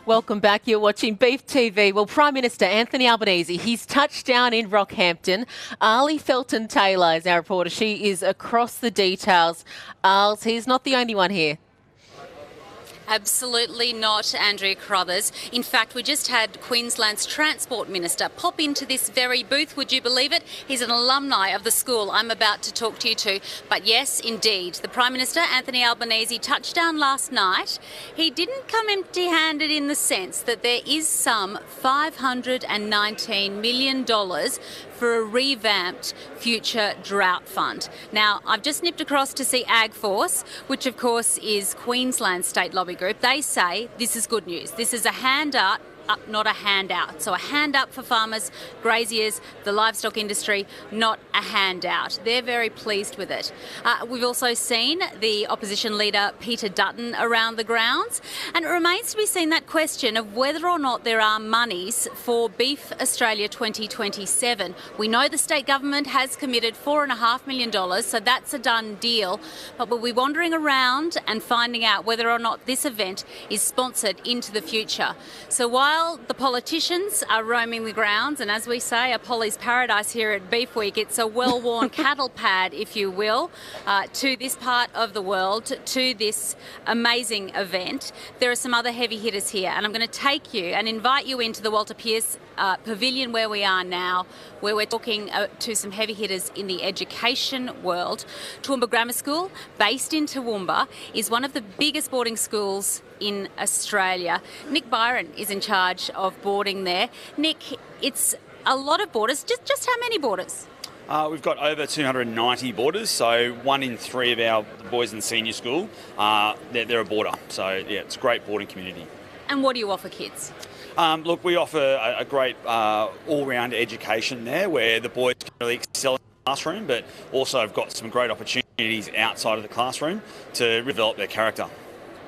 Welcome back. You're watching Beef TV. Well, Prime Minister Anthony Albanese, he's touched down in Rockhampton. Arlie Felton-Taylor is our reporter. She is across the details. Arles, he's not the only one here. Absolutely not, Andrea Crothers. In fact, we just had Queensland's Transport Minister pop into this very booth. Would you believe it? He's an alumni of the school I'm about to talk to you to. But yes, indeed, the Prime Minister, Anthony Albanese, touched down last night. He didn't come empty-handed in the sense that there is some $519 million for a revamped future drought fund. Now, I've just nipped across to see AgForce, which of course is Queensland's state lobby group. They say this is good news. This is a handout, not a handout. So a hand up for farmers, graziers, the livestock industry, not a handout. They're very pleased with it. We've also seen the opposition leader Peter Dutton around the grounds, and it remains to be seen that question of whether or not there are monies for Beef Australia 2027. We know the state government has committed $4.5 million, so that's a done deal, but we'll be wandering around and finding out whether or not this event is sponsored into the future. So while the politicians are roaming the grounds, and as we say, a Polly's paradise here at Beef Week, it's a well-worn cattle pad, if you will, to this part of the world, to this amazing event. There are some other heavy hitters here, and I'm going to take you and invite you into the Walter Pearce pavilion where we are now, where we're talking to some heavy hitters in the education world. Toowoomba Grammar School, based in Toowoomba, is one of the biggest boarding schools in Australia. Nick Byron is in charge of boarding there. Nick, it's a lot of boarders. Just how many boarders? We've got over 290 boarders, so 1 in 3 of our boys in senior school, they're a boarder. So, yeah, it's a great boarding community. And what do you offer kids? Look, we offer a great all-round education there where the boys can really excel in the classroom, but also have got some great opportunities outside of the classroom to develop their character.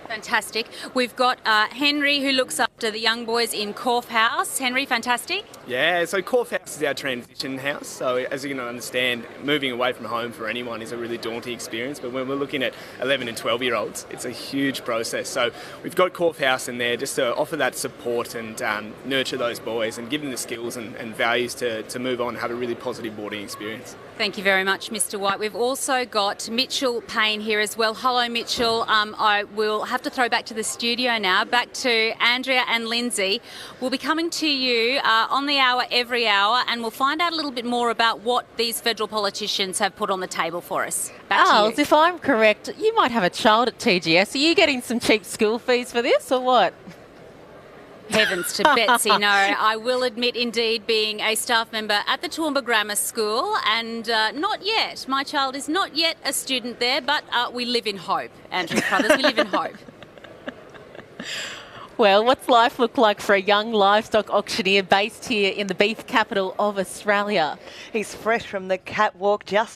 Fantastic. We've got Henry, who looks after the young boys in Corfe House. Henry, fantastic. Yeah, so Corfe House is our transition house. So as you can understand, moving away from home for anyone is a really daunting experience. But when we're looking at 11 and 12-year-olds, it's a huge process. So we've got Corfe House in there just to offer that support and nurture those boys and give them the skills and values to move on and have a really positive boarding experience. Thank you very much, Mr. White. We've also got Mitchell Payne here as well. Hello, Mitchell. I will have to throw back to the studio now, back to Andrea and Lindsay. We'll be coming to you on the hour every hour, and we'll find out a little bit more about what these federal politicians have put on the table for us. Back to you. If I'm correct, you might have a child at TGS. Are you getting some cheap school fees for this or what? Heavens to Betsy, no. I will admit, indeed, being a staff member at the Toowoomba Grammar School, and not yet. My child is not yet a student there, but we live in hope, Andrew Crothers. We live in hope. Well, what's life look like for a young livestock auctioneer based here in the beef capital of Australia? He's fresh from the catwalk just